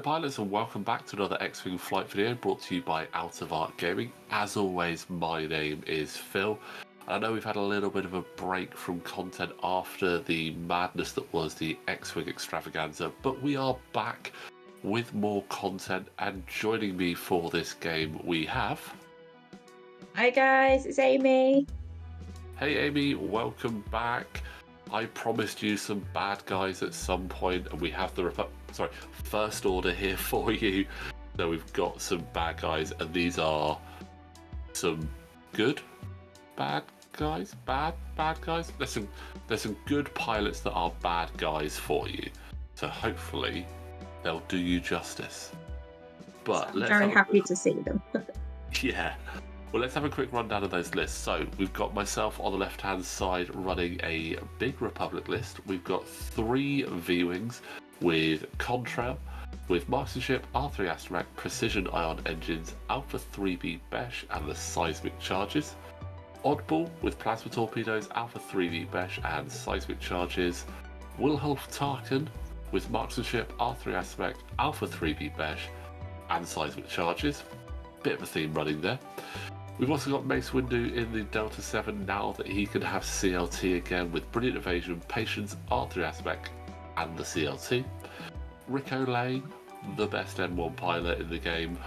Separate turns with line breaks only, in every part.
Hello pilots and welcome back to another X-Wing flight video brought to you by Out of Arc Gaming. As always, my name is Phil. I know we've had a little bit of a break from content after the madness that was the X-Wing extravaganza, but we are back with more content, and joining me for this game we have...
Hi guys, it's Amy.
Hey Amy, welcome back. I promised you some bad guys at some point, and we have the First Order here for you. So we've got some bad guys, and these are some good bad guys. Bad guys. There's some good pilots that are bad guys for you. So hopefully they'll do you justice. But
I'm very happy to see them.
Yeah. Well, let's have a quick rundown of those lists. So we've got myself on the left-hand side running a big Republic list. We've got 3 V-Wings with Contrail, with Marksmanship, R3 Astromech, Precision Ion Engines, Alpha 3B Besh, and the Seismic Charges. Oddball with Plasma Torpedoes, Alpha 3B Besh, and Seismic Charges. Wilhuff Tarkin with Marksmanship, R3 Astromech, Alpha 3B Besh, and Seismic Charges. Bit of a theme running there. We've also got Mace Windu in the Delta 7 now that he can have CLT again with Brilliant Evasion, Patience, R3 Astromech, and the CLT. Ric Olié, the best M1 pilot in the game,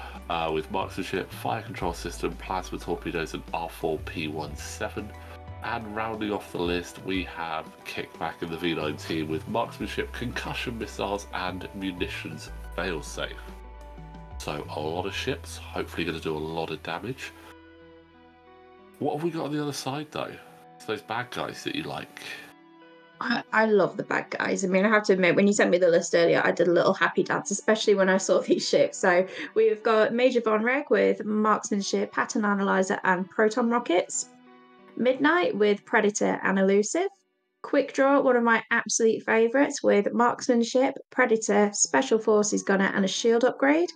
with Marksmanship, Fire Control System, Plasma Torpedoes, and R4P17. And rounding off the list, we have Kickback in the V19 with Marksmanship, Concussion Missiles, and Munitions Failsafe. So a lot of ships, hopefully going to do a lot of damage. What have we got on the other side though? It's those bad guys that you like.
I love the bad guys. I mean, I have to admit, when you sent me the list earlier, I did a little happy dance, especially when I saw these ships. So we've got Major Vonreg with Marksmanship, Pattern Analyzer, and Proton Rockets. Midnight with Predator and Elusive. Quick Draw, one of my absolute favourites, with Marksmanship, Predator, Special Forces Gunner, and a shield upgrade.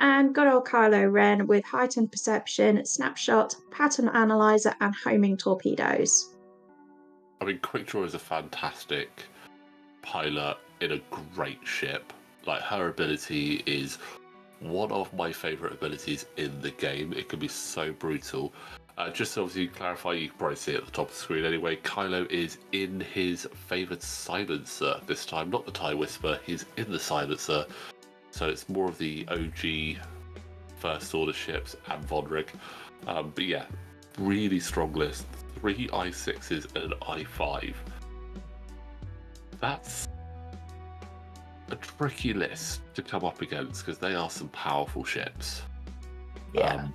And good old Kylo Ren with Heightened Perception, Snapshot, Pattern Analyzer, and Homing Torpedoes.
I mean, Quick Draw is a fantastic pilot in a great ship. Like, her ability is one of my favourite abilities in the game. It can be so brutal. Just to obviously clarify, you can probably see it at the top of the screen anyway, Kylo is in his favoured silencer this time, not the TIE Whisper, he's in the silencer. So it's more of the OG First Order ships and Vonreg. But yeah, really strong list. 3 I6s and an I5. That's a tricky list to come up against because they are some powerful ships.
Yeah.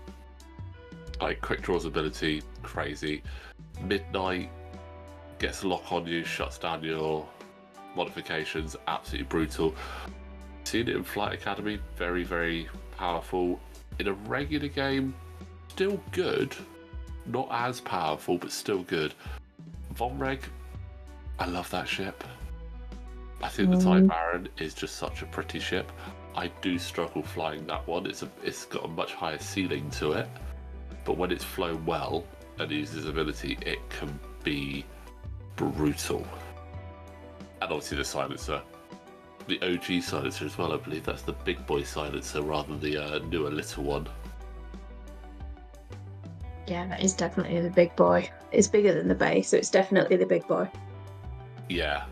Like Quick Draw's ability, crazy. Midnight gets a lock on you, shuts down your modifications, absolutely brutal. Seen it in Flight Academy, very, very powerful. In a regular game, still good. Not as powerful, but still good. Vonreg, I love that ship. I think the TIE Baron is just such a pretty ship. I do struggle flying that one. It's got a much higher ceiling to it. But when it's flown well and uses ability, it can be brutal. And obviously the silencer. The OG silencer as well, I believe that's the big boy silencer rather than the newer little one.
Yeah, that is definitely the big boy. It's bigger than the base, so it's definitely the big boy.
Yeah,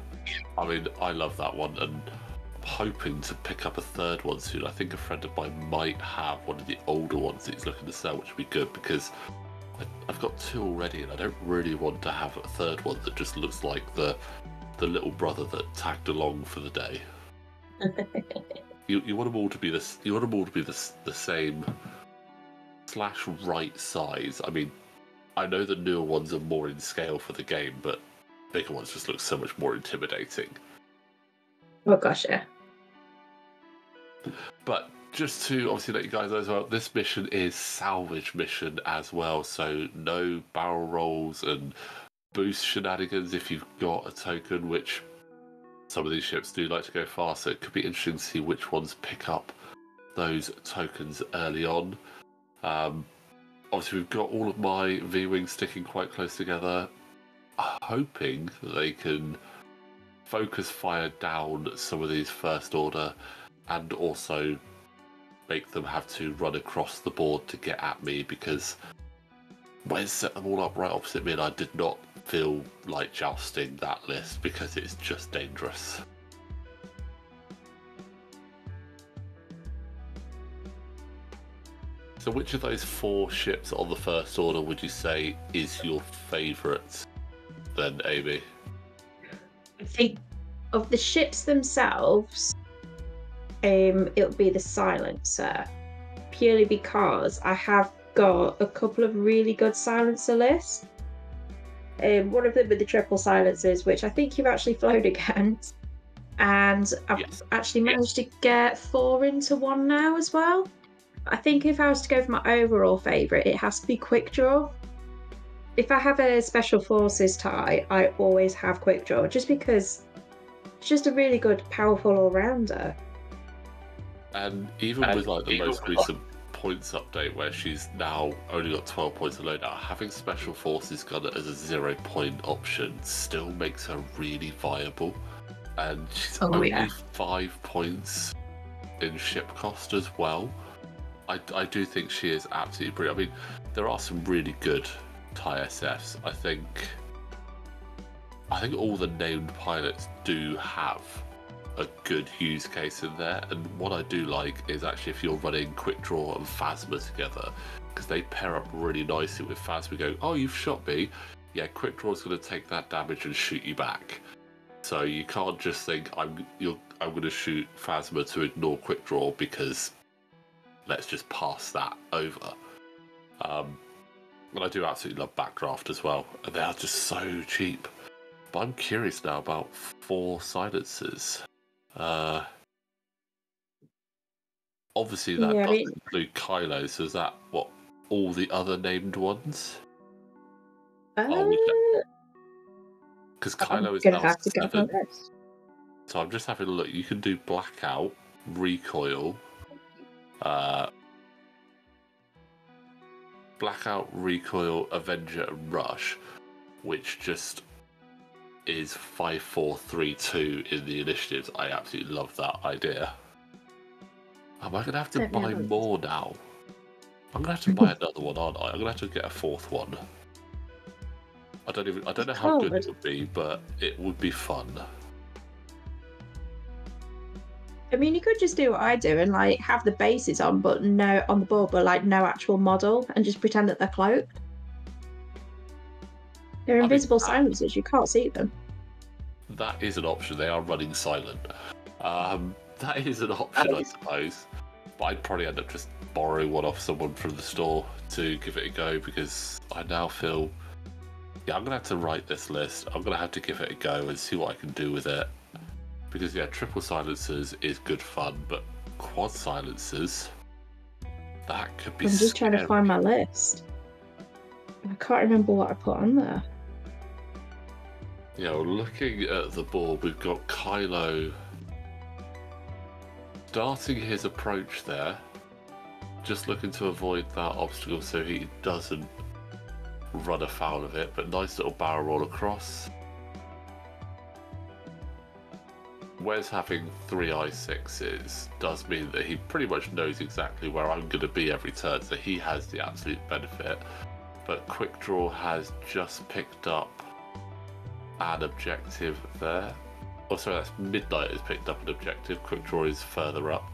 I mean, I love that one, and I'm hoping to pick up a third one soon. I think a friend of mine might have one of the older ones that he's looking to sell, which would be good because I've got 2 already, and I don't really want to have a third one that just looks like the little brother that tagged along for the day. You want them all to be this. You want them all to be the same / right size. I mean, I know the newer ones are more in scale for the game, but bigger ones just look so much more intimidating.
Oh gosh, yeah.
But just to obviously let you guys know as well, this mission is Salvage Mission as well, so no barrel rolls and boost shenanigans if you've got a token, which some of these ships do like to go fast, so it could be interesting to see which ones pick up those tokens early on. Obviously we've got all of my V-Wings sticking quite close together, hoping that they can focus fire down some of these First Order and also make them have to run across the board to get at me, because Wes set them all up right opposite me and I did not feel like jousting that list because it's just dangerous. So which of those 4 ships on the first order would you say is your favourite then, Amy?
I think of the ships themselves, it'll be the Silencer, purely because I have got a couple of really good Silencer lists. One of them with the triple silencers, which I think you've actually flown against, and I've actually managed to get 4 into 1 now as well. I think if I was to go for my overall favourite, it has to be Quick Draw. If I have a Special Forces tie, I always have Quick Draw, just because it's just a really good, powerful all-rounder.
And even with like the most recent points update, where she's now only got 12 points of loadout, having Special Forces gunner as a 0-point option still makes her really viable. And she's only 5 points in ship cost as well. I do think she is absolutely brilliant. I mean, there are some really good TIE SFs. I think all the named pilots do have a good use case in there, and what I do like is actually if you're running Quick Draw and Phasma together, because they pair up really nicely with Phasma going, oh, you've shot me, yeah, Quick Draw is going to take that damage and shoot you back. So you can't just think I'm going to shoot Phasma to ignore Quick Draw because let's just pass that over. And I do absolutely love Backdraft as well, and they are just so cheap. But I'm curious now about 4 silencers. Obviously that doesn't include Kylo, so is that what, all the other named ones? Because Kylo is now 7. So I'm just having a look. You can do Blackout, Recoil, Avenger, and Rush, which just is 5-4-3-2 in the initiatives. I absolutely love that idea. Am I going to have to buy more now? I'm going to have to buy another one, aren't I? I'm going to have to get a 4th one. I don't know how good it would be, but it would be fun.
I mean, you could just do what I do and like have the bases on, but no on the board, but like no actual model, and just pretend that they're cloaked. They're invisible silencers. You can't see them.
That is an option. They are running silent. That is an option, I suppose. But I'd probably end up just borrowing one off someone from the store to give it a go, because I now feel, yeah, I'm going to have to write this list. I'm going to have to give it a go and see what I can do with it. Because, yeah, triple silencers is good fun, but quad silencers, that could be
I'm just
scary.
trying to find my list. I can't remember what I put on there.
Yeah, well, looking at the board, we've got Kylo starting his approach there, just looking to avoid that obstacle so he doesn't run afoul of it, but nice little barrel roll across. Wes having 3 I6s does mean that he pretty much knows exactly where I'm going to be every turn, so he has the absolute benefit. But Quick Draw has just picked up an objective there. Oh, sorry, that's Midnight has picked up an objective. Quick Draw is further up.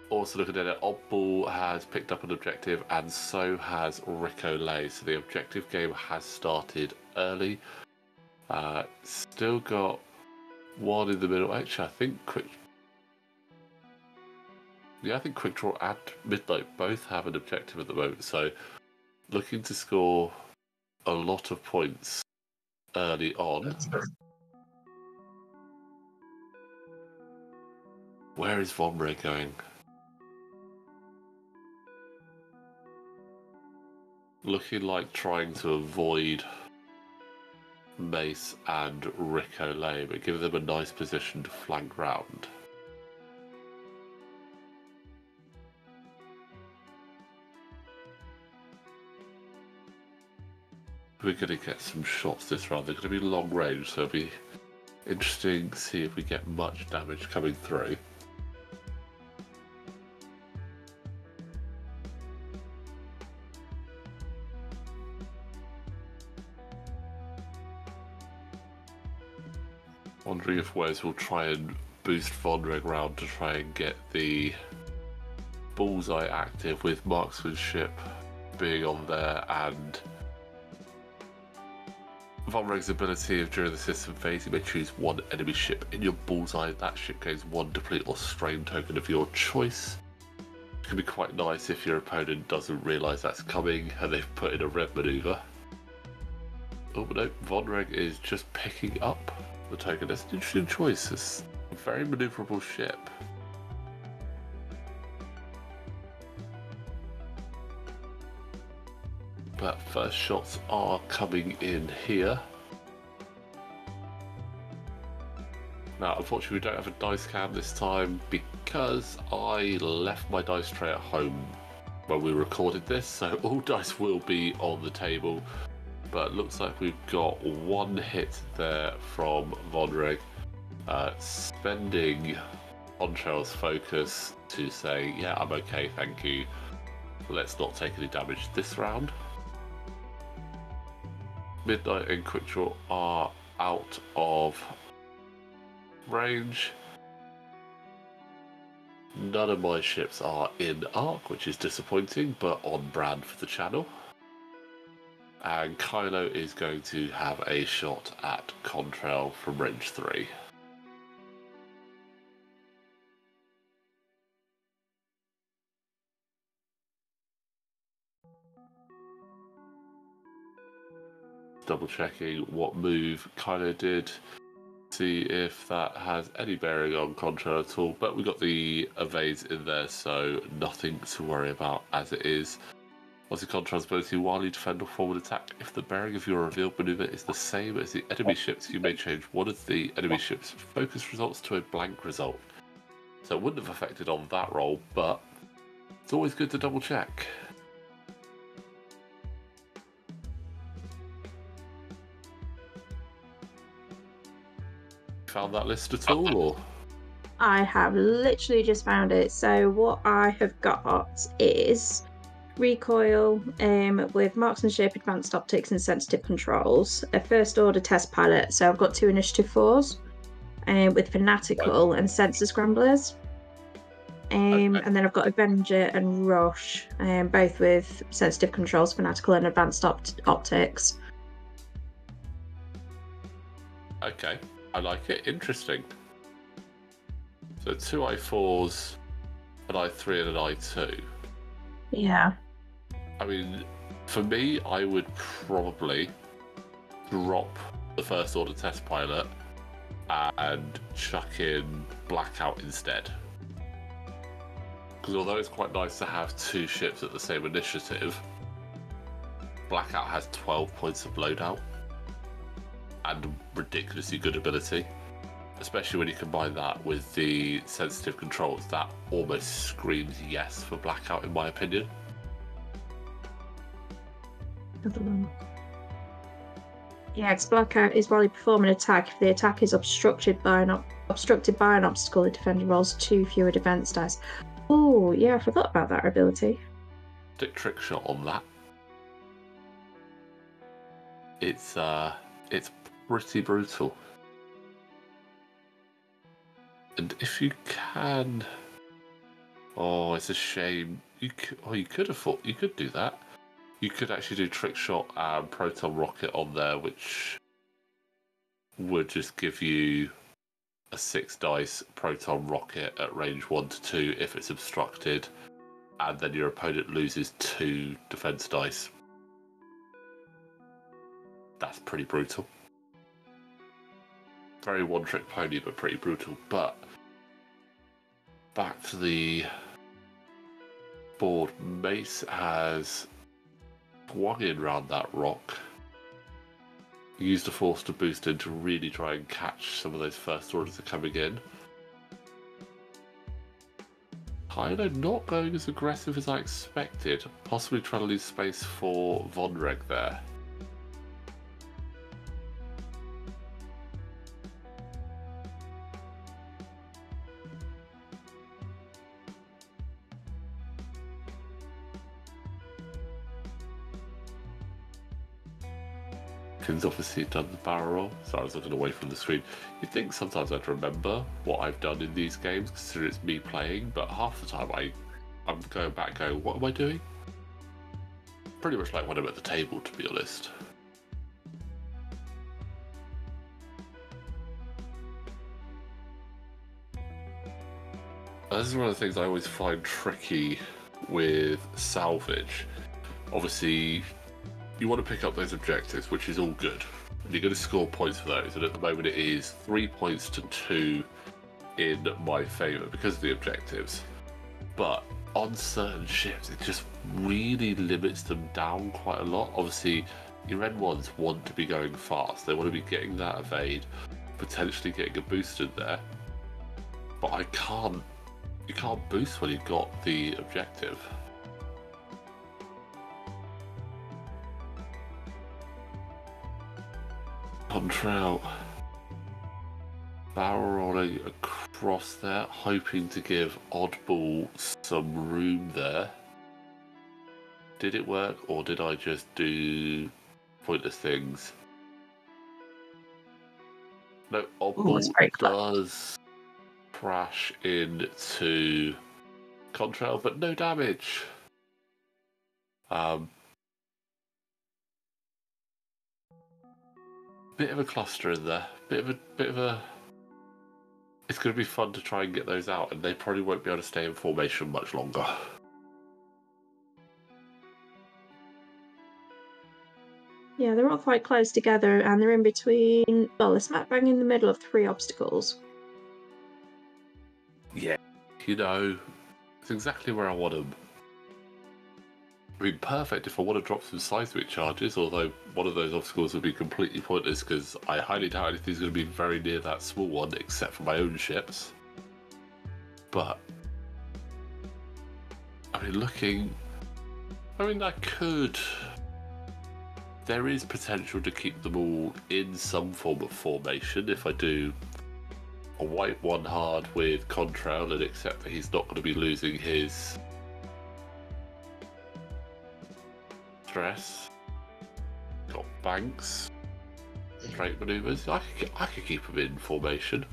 Also looking at it, Oddball has picked up an objective, and so has Ric Olié. So the objective game has started early. Still got one in the middle. Actually, I think Quick Draw and Midnight both have an objective at the moment. So looking to score a lot of points early on. Where is Vonreg going? Looking like trying to avoid Mace and Ric Olié, but give them a nice position to flank round. We're going to get some shots this round. They're going to be long range, so it'll be Interesting to see if we get much damage coming through. Wondering if Wes will try and boost Vonreg round to try and get the bullseye active with Marksmanship being on there, and Vonreg's ability of during the system phase you may choose one enemy ship in your bullseye. That ship gains one deplete or strain token of your choice. It can be quite nice if your opponent doesn't realise that's coming and they've put in a red manoeuvre. Oh no, Vonreg is just picking up the token. That's an interesting choice. It's a very manoeuvrable ship. But first shots are coming in here. Now, unfortunately, we don't have a dice cam this time because I left my dice tray at home when we recorded this, so all dice will be on the table. But it looks like we've got one hit there from Vonreg, spending Contrail's focus to say, yeah, I'm okay, thank you. Let's not take any damage this round. Midnight and Quickdraw are out of range. None of my ships are in arc, which is disappointing, but on brand for the channel. And Kylo is going to have a shot at Contrail from range 3. Double checking what move Kylo did, see if that has any bearing on Contrail at all, but we got the evades in there, so nothing to worry about as it is. What's the Contrail's ability? While you defend or forward attack, if the bearing of your revealed maneuver is the same as the enemy ships, you may change one of the enemy ships' focus results to a blank result. So it wouldn't have affected on that roll, but it's always good to double check. Found that list at all, or?
I have literally just found it. So what I have got is recoil with marksmanship, advanced optics, and sensitive controls. A first order test pilot. So I've got 2 initiative 4s with fanatical and sensor scramblers. And then I've got Avenger and Rush, both with sensitive controls, fanatical, and advanced optics.
Okay. I like it. Interesting. So 2 I4s, an I3 and an I2.
Yeah.
I mean, for me, I would probably drop the first order test pilot and chuck in Blackout instead. Because although it's quite nice to have 2 ships at the same initiative, Blackout has 12 points of loadout and ridiculously good ability, especially when you combine that with the sensitive controls. That almost screams yes for Blackout, in my opinion.
Yeah, because Blackout is while you perform an attack, if the attack is obstructed by an obstacle, the defender rolls 2 fewer defense dice. Oh, yeah, I forgot about that ability.
Stick trick shot on that. It's pretty brutal. And if you can, oh, it's a shame. You could have thought you could do that. You could actually do trick shot and proton rocket on there, which would just give you a 6 dice proton rocket at range 1 to 2 if it's obstructed, and then your opponent loses 2 defense dice. That's pretty brutal. Very one-trick pony, but pretty brutal. But back to the board. Mace has swung in round that rock, used the force to boost in to really try and catch some of those first orders that are coming in. Kylo not going as aggressive as I expected, possibly trying to leave space for Vonreg there. Tarkin's obviously done the barrel roll. Sorry, I was looking away from the screen. You'd think sometimes I'd remember what I've done in these games, considering it's me playing, but half the time I'm going back going, what am I doing? Pretty much like when I'm at the table, to be honest. This is one of the things I always find tricky with Salvage. Obviously, you want to pick up those objectives, which is all good. And you're going to score points for those, and at the moment it is 3 points to 2 in my favour because of the objectives. But on certain ships, it just really limits them down quite a lot. Obviously, your N1s want to be going fast. They want to be getting that evade, potentially getting a boost in there. But you can't boost when you've got the objective. Contrail barrel rolling across there, hoping to give Oddball some room there. Did it work, or did I just do pointless things? No, Oddball does crash into Contrail, but no damage. Bit of a cluster in there. Bit of a. It's going to be fun to try and get those out, and they probably won't be able to stay in formation much longer.
Yeah, they're all quite close together, and they're in between. Well, they're smack bang in the middle of 3 obstacles.
Yeah, you know, it's exactly where I want them. I mean, perfect if I want to drop some seismic charges, although one of those obstacles would be completely pointless because I highly doubt anything's going to be very near that small one except for my own ships. But, I mean, I could. There is potential to keep them all in some form of formation if I do a white one hard with Contrail and accept that he's not going to be losing his stress. Got banks, straight manoeuvres. I could keep him in formation.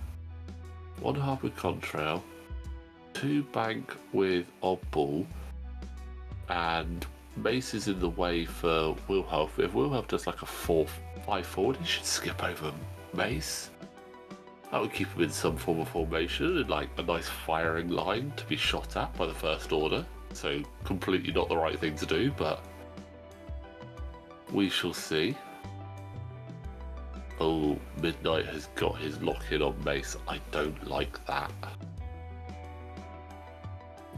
1 hard with Contrail, 2 bank with Oddball, and Mace is in the way for Wilhuff. If Wilhuff does like a 4-5 forward, he should skip over Mace. That would keep him in some form of formation and like a nice firing line to be shot at by the First Order. So completely not the right thing to do, but we shall see. Oh, Midnight has got his lock-in on Mace. I don't like that.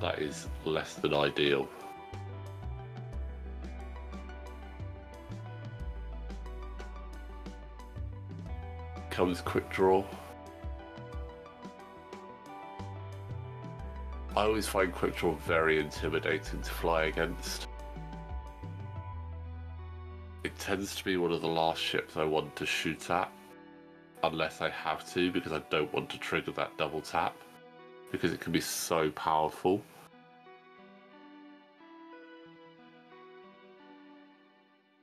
That is less than ideal. Comes quick draw. I always find quick draw very intimidating to fly against. It tends to be one of the last ships I want to shoot at, unless I have to, because I don't want to trigger that double tap, because it can be so powerful.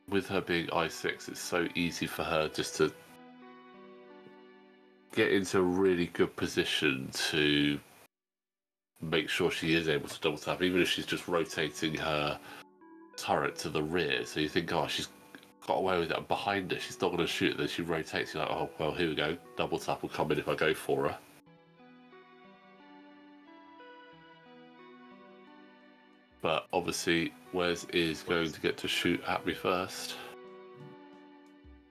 With her being I6, it's so easy for her just to get into a really good position to make sure she is able to double tap, even if she's just rotating her turret to the rear. So you think, oh, she's got away with it behind her, she's not going to shoot, then she rotates, you're like, oh, well, here we go, double tap will come in if I go for her. But obviously, Wes is going to get to shoot at me first.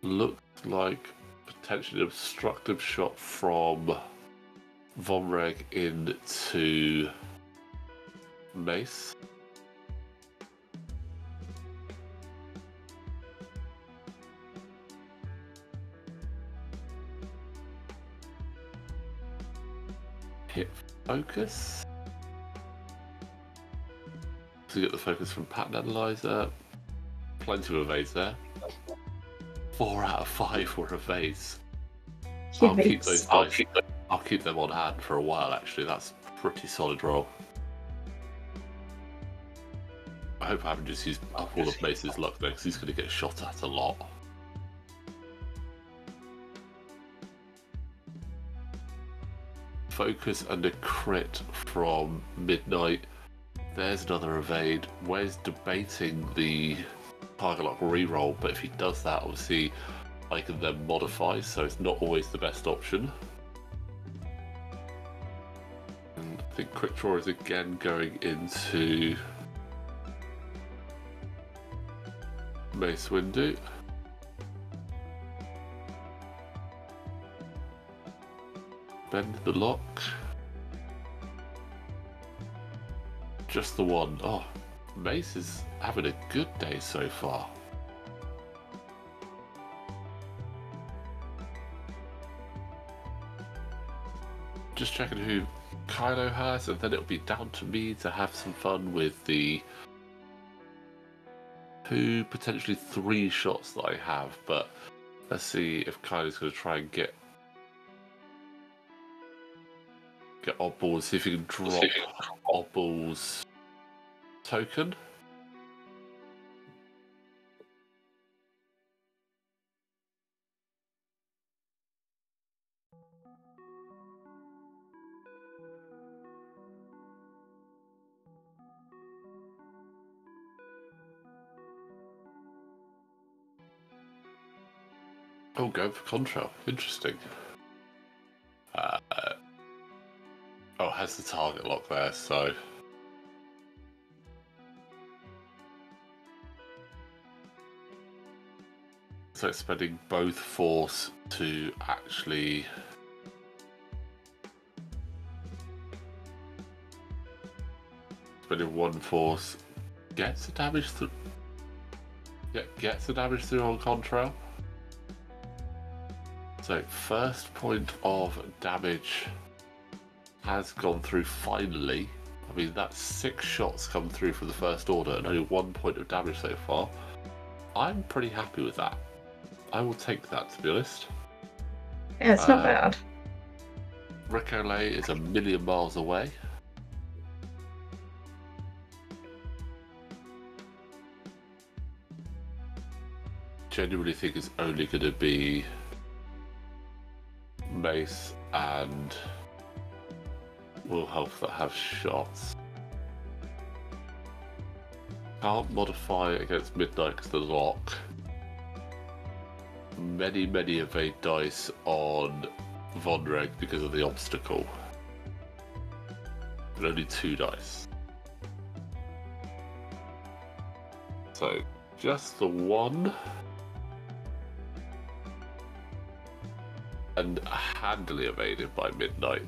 Looks like potentially an obstructive shot from Vonreg into Mace. Hit focus. To get the focus from pattern analyzer. Plenty of evades there. 4 out of 5 were evades. I'll keep those dice. I'll keep them on hand for a while, actually. That's a pretty solid roll. I hope I haven't just used up all of Mace's luck there, because he's going to get shot at a lot. focus and a crit from Midnight. There's another evade. Wes debating the target lock reroll, but if he does that, obviously I can then modify, so it's not always the best option. And I think Quick Draw is again going into Mace Windu. Bend the lock. Just the one. Oh, Mace is having a good day so far. Just checking who Kylo has, and then it'll be down to me to have some fun with the 2, potentially 3 shots that I have. But let's see if Kylo's going to try and get Oddballs, see if he can drop Oddballs token. Oh, going for Contrail. Interesting. Oh, has the target lock there, so... So it's spending both force to actually... Spending one force, gets the damage through... Yeah, gets the damage through on Contrail. So first point of damage has gone through finally. I mean, that's 6 shots come through from the First Order and only 1 point of damage so far. I'm pretty happy with that. I will take that, to be honest.
Yeah, it's not bad.
Ric Olié is a million miles away. Genuinely think it's only going to be Mace and Wilhuff that have shots. Can't modify against Midnight because the lock. Many evade dice on Vonreg because of the obstacle. And only 2 dice. So just the 1. And handily evaded by Midnight.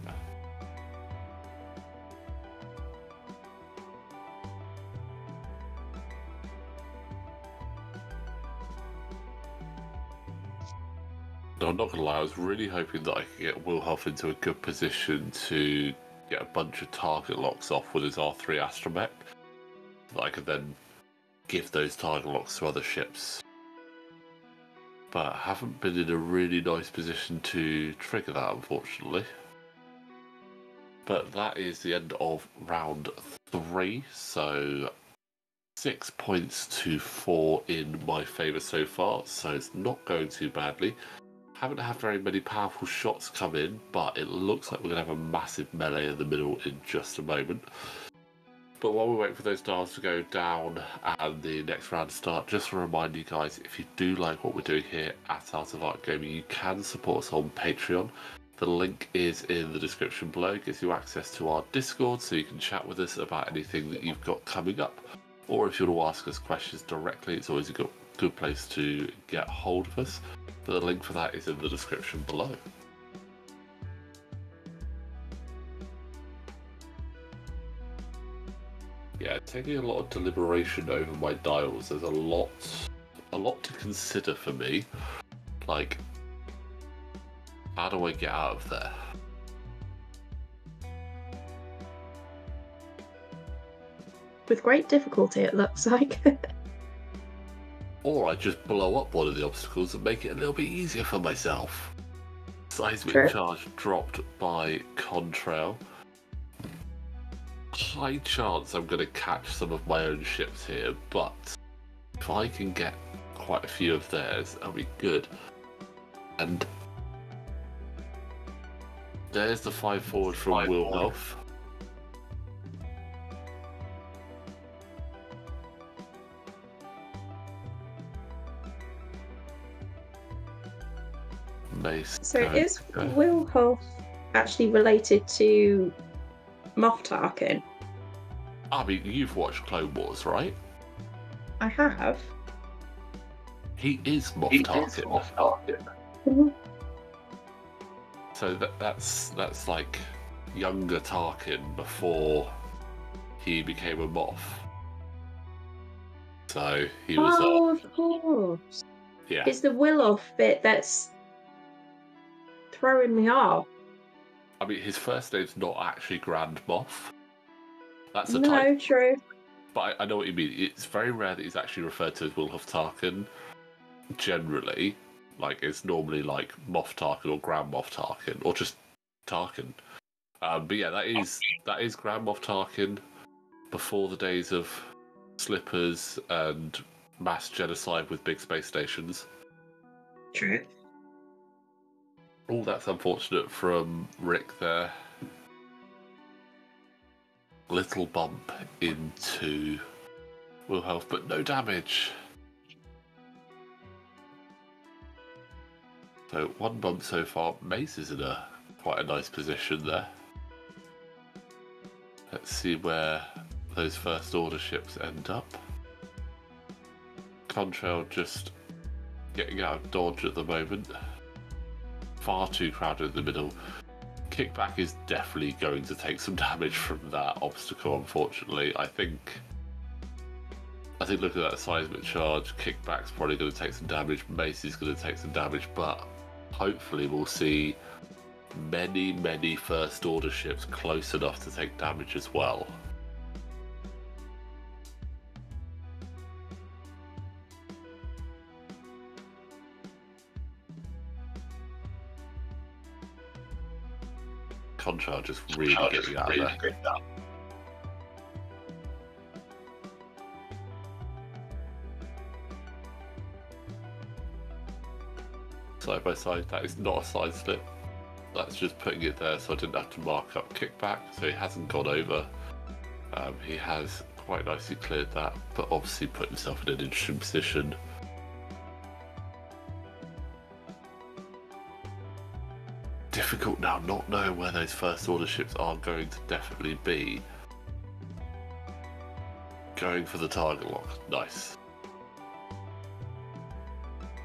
No, I'm not going to lie, I was really hoping that I could get Wilhuff into a good position to get a bunch of target locks off with his R3 Astromech. That I could then give those target locks to other ships. But I haven't been in a really nice position to trigger that, unfortunately. But that is the end of round 3, so 6 points to 4 in my favour so far, so it's not going too badly. Haven't had very many powerful shots come in, but it looks like we're going to have a massive melee in the middle in just a moment. But while we wait for those dials to go down and the next round to start, just to remind you guys, if you do like what we're doing here at Art of Arc Gaming, you can support us on Patreon. The link is in the description below. It gives you access to our Discord, so you can chat with us about anything that you've got coming up. Or if you want to ask us questions directly, it's always a good place to get hold of us. But the link for that is in the description below. Yeah, taking a lot of deliberation over my dials. There's a lot to consider for me. Like, how do I get out of there?
With great difficulty, it looks like.
Or I just blow up one of the obstacles and make it a little bit easier for myself. Seismic Charge dropped by Contrail. High chance I'm going to catch some of my own ships here, but if I can get quite a few of theirs, that'll be good. And There's the 5 forward from Wilhuff. Mace.
So is Wilhuff actually related to Moff Tarkin?
I mean, you've watched Clone Wars, right?
I have.
He is Moff Tarkin.
Mm-hmm.
So that's like younger Tarkin before he became a Moff. So he was.
Oh, of course.
Yeah.
It's the Wilhuff bit that's throwing me off.
I mean, his first name's not actually Grand Moff. That's a
No,
type.
true.
But I know what you mean. It's very rare that he's actually referred to as Wilhuff Tarkin. Generally, like it's normally like Moff Tarkin or Grand Moff Tarkin or just Tarkin. But yeah, that is Grand Moff Tarkin before the days of slippers and mass genocide with big space stations.
True.
Oh, that's unfortunate from Rick there. Little bump into Wilhuff, but no damage. So one bump so far. Mace is in quite a nice position there. Let's see where those first order ships end up. Contrail just getting out of dodge at the moment. Far too crowded in the middle. Kickback is definitely going to take some damage from that obstacle, unfortunately. I think looking at that seismic charge, Kickback's probably going to take some damage, Mace is going to take some damage, but hopefully we'll see many first order ships close enough to take damage as well. Contrail just really getting out there. Side by side, that is not a side slip. That's just putting it there so I didn't have to mark up Kickback, so he hasn't gone over. He has quite nicely cleared that, but obviously put himself in an interesting position. Difficult now not knowing where those first order ships are going to definitely be. Going for the target lock, nice.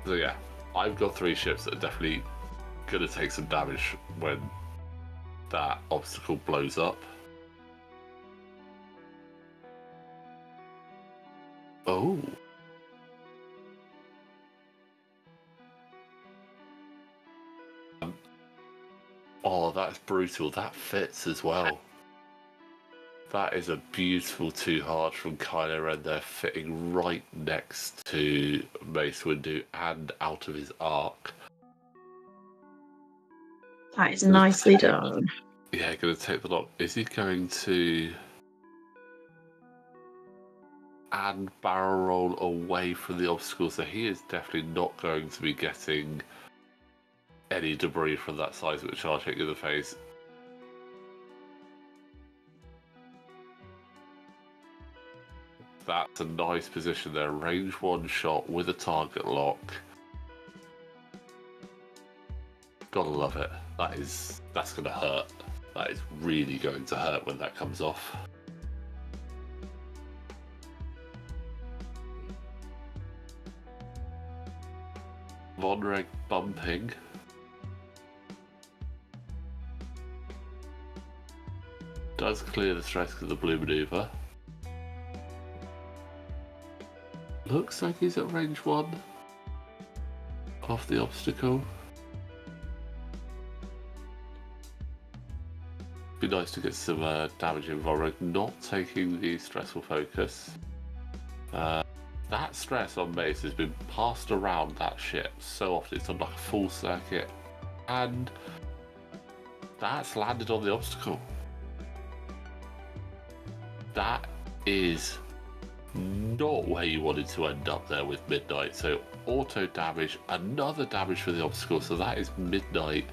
So yeah, I've got 3 ships that are definitely going to take some damage when that obstacle blows up. Oh. Oh, that's brutal. That fits as well. That is a beautiful 2 hard from Kylo Ren there, fitting right next to Mace Windu and out of his arc.
That is nicely done.
Yeah, going to take the lock. Is he going to and barrel roll away from the obstacle? So he is definitely not going to be getting any debris from that seismic charge hitting in the face. That's a nice position there. Range 1 shot with a target lock. Gotta love it. That's gonna hurt. That is really going to hurt when that comes off. Vonreg bumping. Does clear the stress of the blue maneuver. Looks like he's at range 1 off the obstacle. Be nice to get some damage in Vonreg, not taking the stressful focus. That stress on Mace has been passed around that ship so often, it's done like a full circuit, and that's landed on the obstacle. That is not where you wanted to end up there with Midnight. So auto damage, another damage for the obstacle, so that is Midnight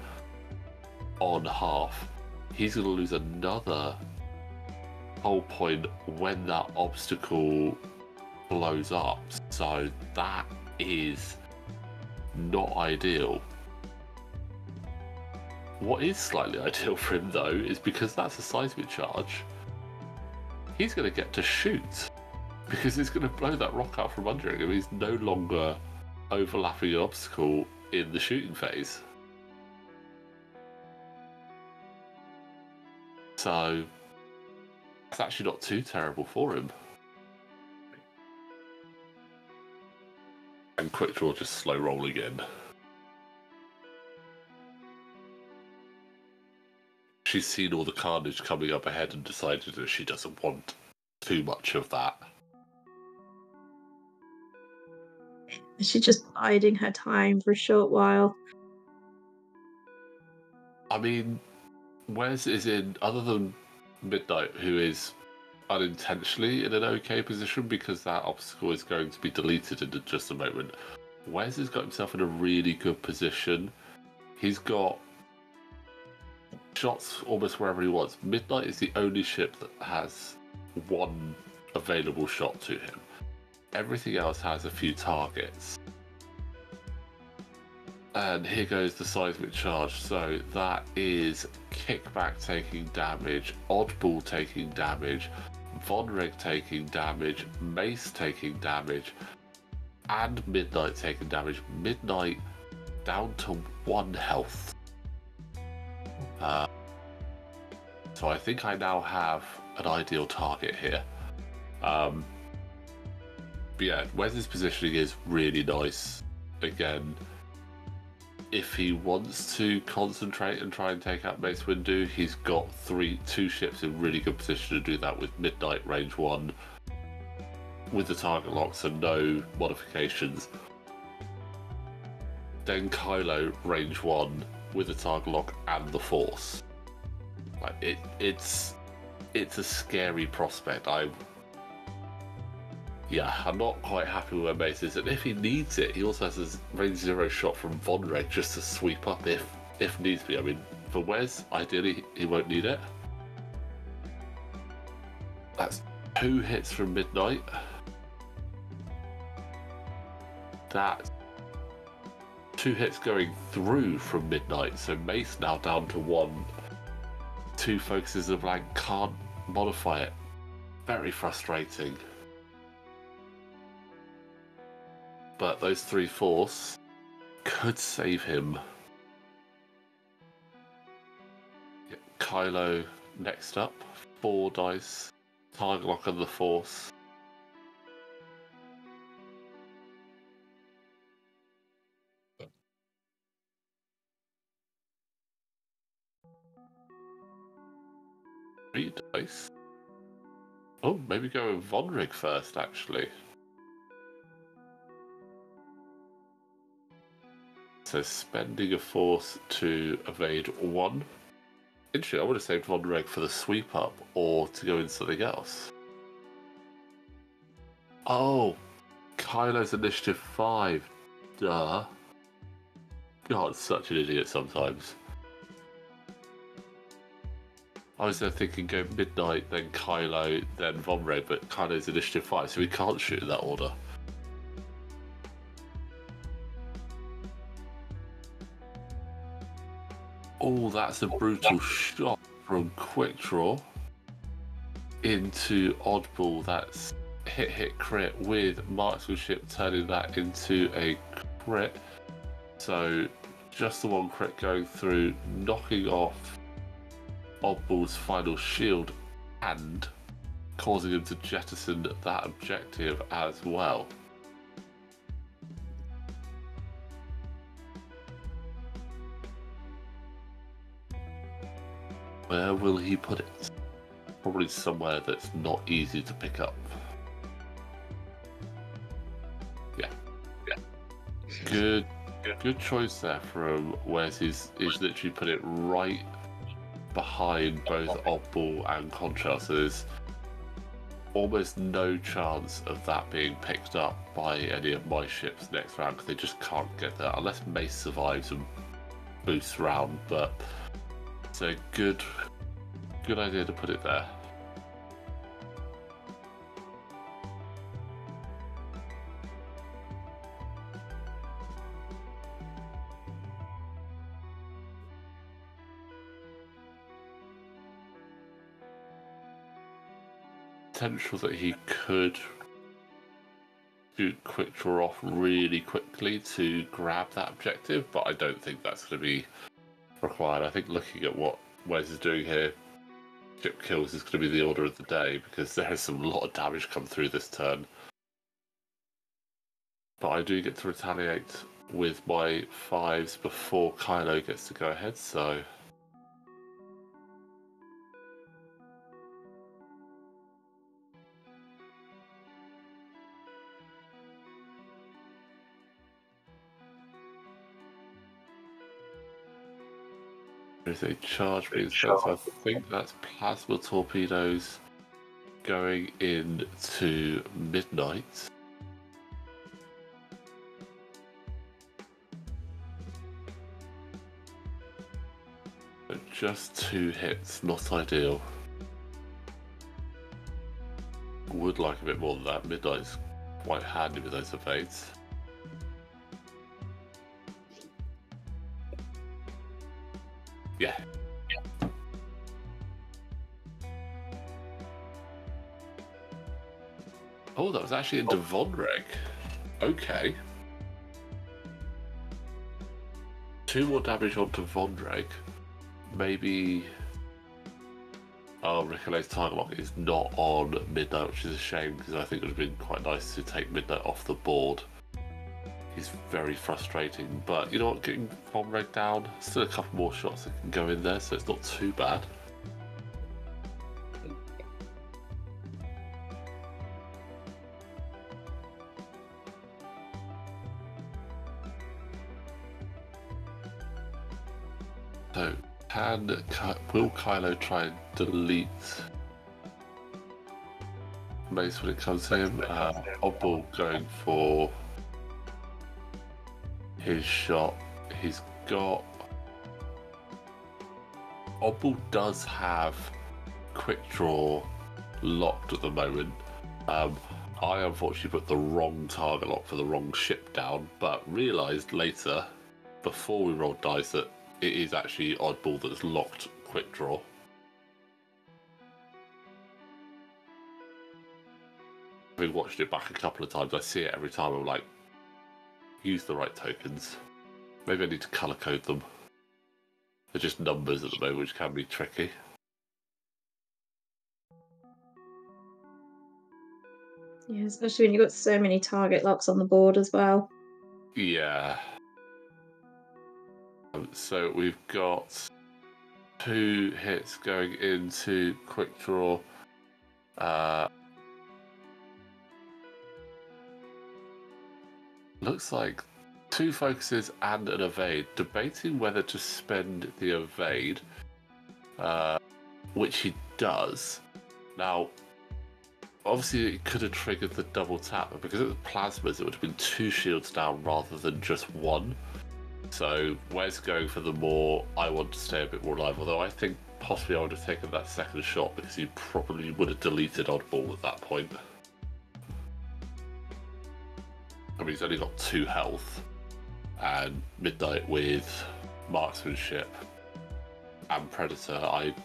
on half. He's going to lose another hull point when that obstacle blows up. So that is not ideal. What is slightly ideal for him, though, is because that's a seismic charge, he's going to get to shoot. Because it's going to blow that rock out from under him. He's no longer overlapping an obstacle in the shooting phase. So it's actually not too terrible for him. And quick draw just slow roll again. She's seen all the carnage coming up ahead and decided that she doesn't want too much of that.
She's just biding her time for a short while.
I mean, Wes is in, other than Midnight, who is unintentionally in an okay position because that obstacle is going to be deleted in just a moment. Wes has got himself in a really good position. He's got shots almost wherever he wants. Midnight is the only ship that has one available shot to him. Everything else has a few targets. And here goes the seismic charge. So that is Kickback taking damage, Oddball taking damage, Vonreg taking damage, Mace taking damage, and Midnight taking damage. Midnight down to 1 health. So I think I now have an ideal target here. But yeah, Wes's positioning is really nice. Again, if he wants to concentrate and try and take out Mace Windu, he's got two ships in really good position to do that, with Midnight range 1 with the target lock, so no modifications. Then Kylo range 1 with the target lock and the Force. Like it's a scary prospect. I'm not quite happy with where Mace is, and if he needs it, he also has his range 0 shot from Vonreg just to sweep up if needs be. I mean, for Wes, ideally he won't need it. That's 2 hits from Midnight. That's 2 hits going through from Midnight, so Mace now down to 1. 2 focuses of blank, can't modify it. Very frustrating. But those 3 Force could save him. Kylo next up, 4 dice, target lock on the Force. Dice. Oh, maybe go with Vonreg first, actually. So spending a Force to evade 1. Interesting, I would have saved Vonreg for the sweep up or to go in something else. Oh, Kylo's initiative 5. Duh. God, such an idiot sometimes. I was there thinking go Midnight, then Kylo, then Vonreg, but Kylo's initiative 5, so we can't shoot in that order. Oh, that's a brutal shot from Quick Draw into Oddball. That's hit crit with Marksmanship, turning that into a crit. So just the 1 crit going through, knocking off Oddball's final shield and causing him to jettison that objective as well. Where will he put it? Probably somewhere that's not easy to pick up. Yeah. Good choice there from Wes. He's literally put it right behind both Oddball and Contrail, so there's almost no chance of that being picked up by any of my ships next round, because they just can't get there unless Mace survives and boosts round. But So good idea to put it there. Potential that he could do quick draw off really quickly to grab that objective, but I don't think that's going to be required. I think looking at what Wes is doing here, ship kills is going to be the order of the day, because there is some lot of damage come through this turn. But I do get to retaliate with my 5s before Kylo gets to go ahead, so... There's a charge being sent, so I think that's plasma torpedoes going into midnight. But just 2 hits, not ideal. Would like a bit more than that. Midnight's quite handy with those evades. Yeah. Oh, that was actually into Vonreg. Okay. 2 more damage onto Vonreg. Maybe... Oh, Ric Olié's target lock is not on Midnight, which is a shame, because I think it would have been quite nice to take Midnight off the board. He's very frustrating, but you know what, getting Vonreg down, still a couple more shots that can go in there, so it's not too bad. So, will Kylo try and delete Mace when it comes to him? Oddball going for his shot. He's got... Oddball does have quick draw locked at the moment. I unfortunately put the wrong target lock for the wrong ship down, but realised later, before we rolled dice, that it is actually Oddball that's locked quick draw. Having watched it back a couple of times, I see it every time. I'm like, use the right tokens. Maybe I need to colour code them. They're just numbers at the moment, which can be tricky.
Yeah, especially when you've got so many target locks on the board as well.
Yeah. So we've got 2 hits going into quick draw. Looks like 2 focuses and an evade. Debating whether to spend the evade, which he does. Now, obviously it could have triggered the double tap, but because it was plasmas, it would have been 2 shields down rather than just 1. So Wes going for the more, I want to stay a bit more alive, although I think possibly I would have taken that second shot because he probably would have deleted Oddball at that point. I mean, he's only got 2 health, and Midnight with Marksmanship and Predator, I'd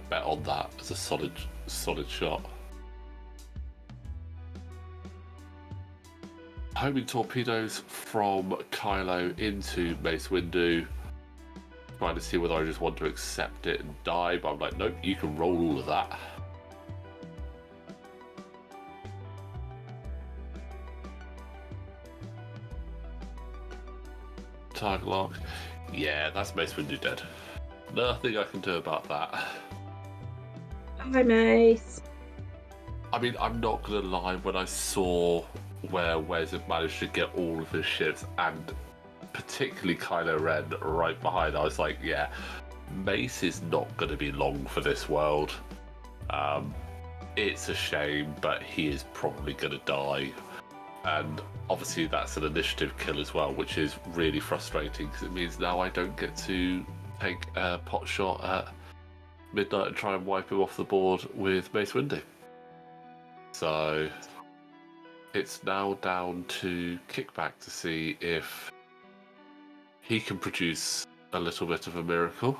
bet on that as a solid shot. Homing torpedoes from Kylo into Mace Windu. Trying to see whether I just want to accept it and die, but I'm like, nope, you can roll all of that. Target lock. Yeah, that's Mace Windu dead. Nothing I can do about that.
Hi, Mace.
I mean, I'm not going to lie, when I saw where Wes had managed to get all of his ships, and particularly Kylo Ren right behind, I was like, yeah, Mace is not going to be long for this world. It's a shame, but he is probably going to die. And obviously that's an initiative kill as well, which is really frustrating, because it means now I don't get to take a pot shot at Midnight and try and wipe him off the board with Mace Windu. So it's now down to Kickback to see if he can produce a little bit of a miracle.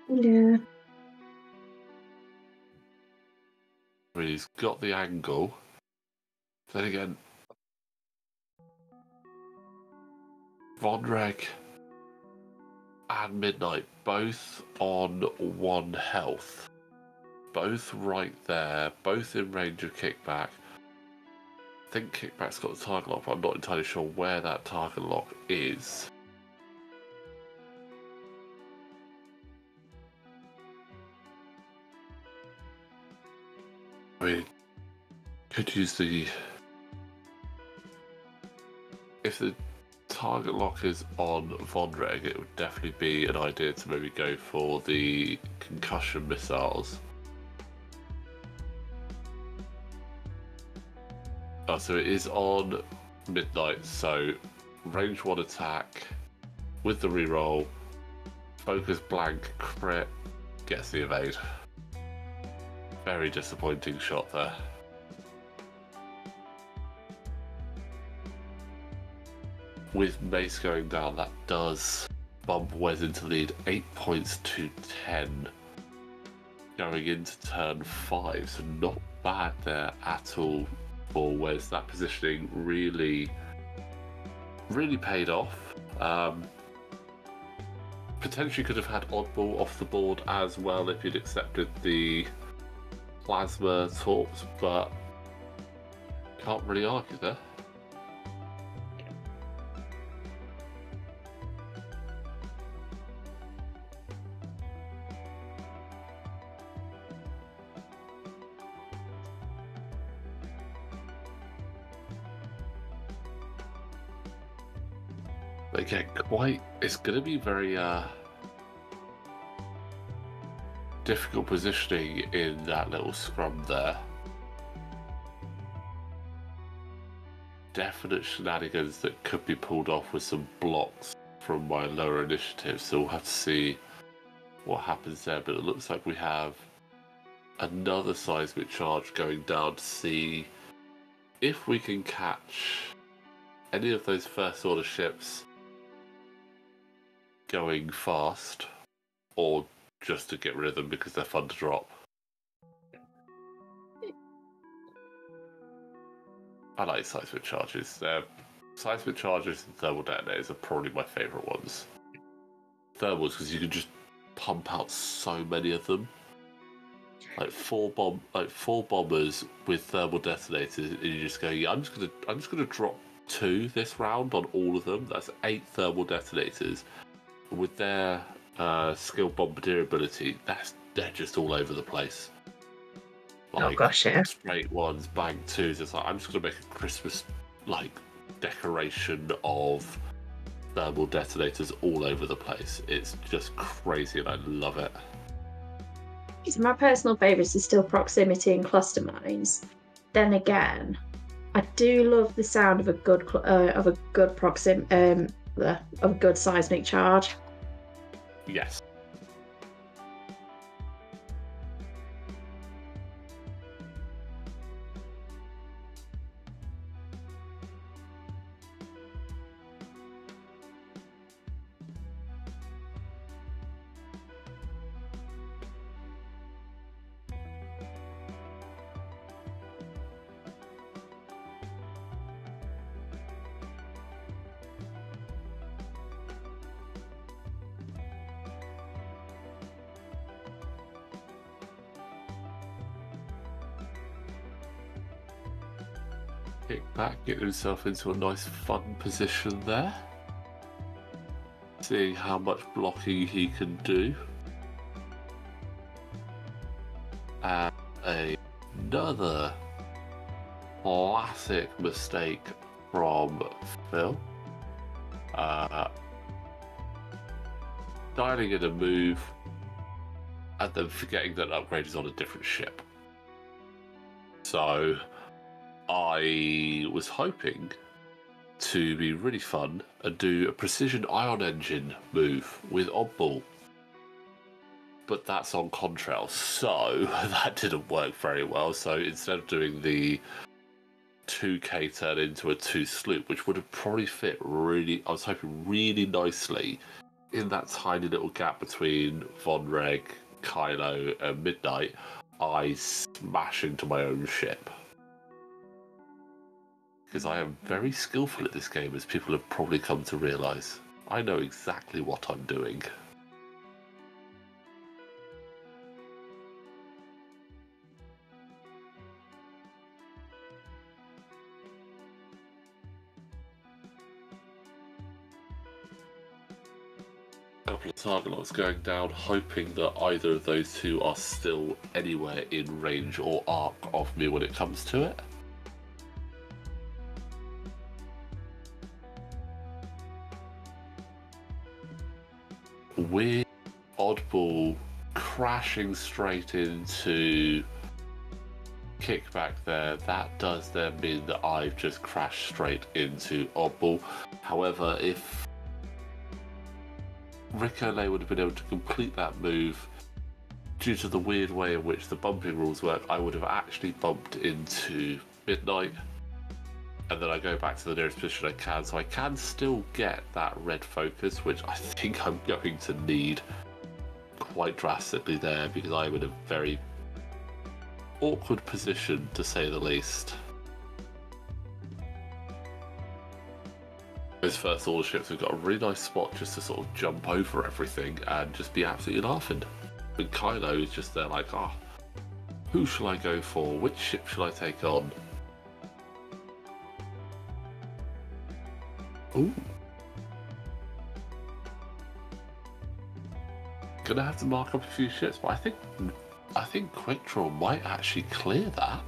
Yeah.
I mean, he's got the angle. Then again, Vonreg and Midnight both on 1 health. Both right there, both in range of Kickback. I think Kickback's got the target lock, but I'm not entirely sure where that target lock is. I mean, could use the... If the target lock is on Vonreg, it would definitely be an idea to maybe go for the Concussion Missiles. Oh, so it is on Midnight, so range 1 attack with the reroll, focus blank, crit, gets the evade. Very disappointing shot there. With Mace going down, that does bump Wes into lead 8 points to 10 going into turn 5, so not bad there at all for Wes. That positioning really paid off. Potentially could have had Oddball off the board as well if he'd accepted the Plasma Torps, but can't really argue there. But again, it's going to be very difficult positioning in that little scrum there. Definite shenanigans that could be pulled off with some blocks from my lower initiative, so we'll have to see what happens there. But it looks like we have another seismic charge going down to see if we can catch any of those first order ships going fast, or just to get rid of them because they're fun to drop. I like seismic charges. Seismic charges and thermal detonators are probably my favourite ones. Thermals, because you can just pump out so many of them. Like four bombers with thermal detonators, and you just go, yeah, I'm just gonna drop 2 this round on all of them. That's 8 thermal detonators. With their skill bombardier ability, they're just all over the place. Like,
oh gosh, yeah.
Straight ones, bang 2s. It's like I'm just gonna make a Christmas decoration of thermal detonators all over the place. It's just crazy, and I love it.
My personal favourites are still proximity and cluster mines. Then again, I do love the sound of a good seismic charge.
Yes. Kickback, get himself into a nice fun position there. Seeing how much blocking he can do. And another classic mistake from Phil. Dialing in a move and then forgetting that upgrade is on a different ship. So I was hoping to be really fun and do a precision ion engine move with oddball. But that's on Contrail, so that didn't work very well. So instead of doing the 2K turn into a 2 sloop, which would have probably fit really, I was hoping really nicely in that tiny little gap between Vonreg, Kylo, and Midnight, I smash into my own ship. Because I am very skillful at this game, as people have probably come to realise. I know exactly what I'm doing. A couple of target locks going down, hoping that either of those two are still anywhere in range or arc of me when it comes to it. With oddball crashing straight into Kickback there, that does then mean that I've just crashed straight into oddball. However, if Ric Olié would have been able to complete that move, due to the weird way in which the bumping rules work, I would have actually bumped into Midnight, and then I go back to the nearest position I can, so I can still get that red focus, which I think I'm going to need quite drastically there, because I'm in a very awkward position, to say the least. Those first order ships have got a really nice spot just to sort of jump over everything and just be absolutely laughing. But Kylo is just there like, oh, who shall I go for? Which ship shall I take on? Ooh. Gonna have to mark up a few ships, but I think Quick Draw might actually clear that.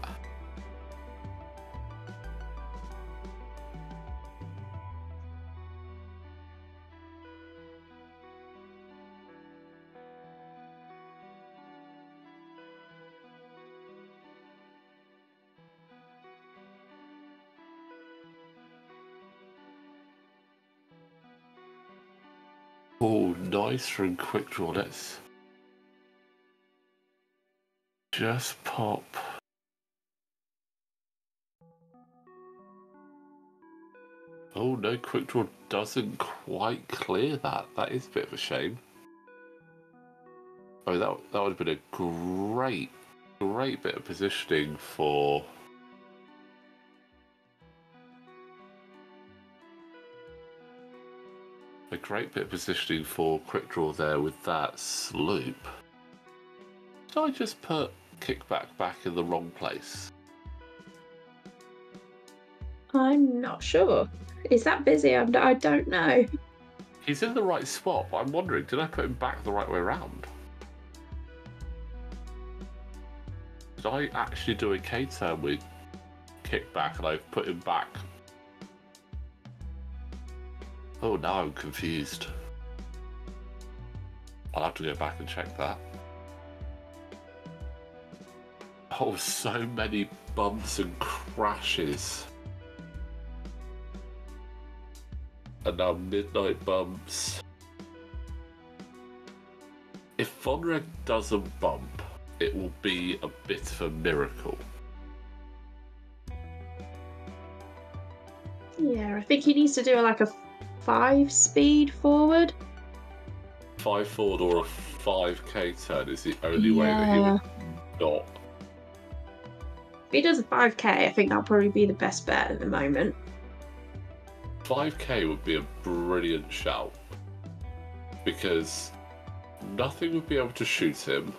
Oh, nice from Quick Draw. Let's just pop. Oh no, Quick Draw doesn't quite clear that. That is a bit of a shame. Oh, that would have been a great bit of positioning for. A great bit of positioning for Quick Draw there with that sloop. Did I just put Kickback back in the wrong place?
I'm not sure. Is that busy? I don't know.
He's in the right spot, but I'm wondering, did I put him back the right way around? Did I actually do a K-turn with Kickback and I've put him back? Oh, now I'm confused. I'll have to go back and check that. Oh, so many bumps and crashes. And now Midnight bumps. If Vonreg doesn't bump, it will be a bit of a miracle.
Yeah, I think he needs to do like a 5 speed forward.
5 forward or a 5k turn is the only way that he would not.
If he does a 5k, I think that'll probably be the best bet at the moment.
5k would be a brilliant shout, because nothing would be able to shoot him,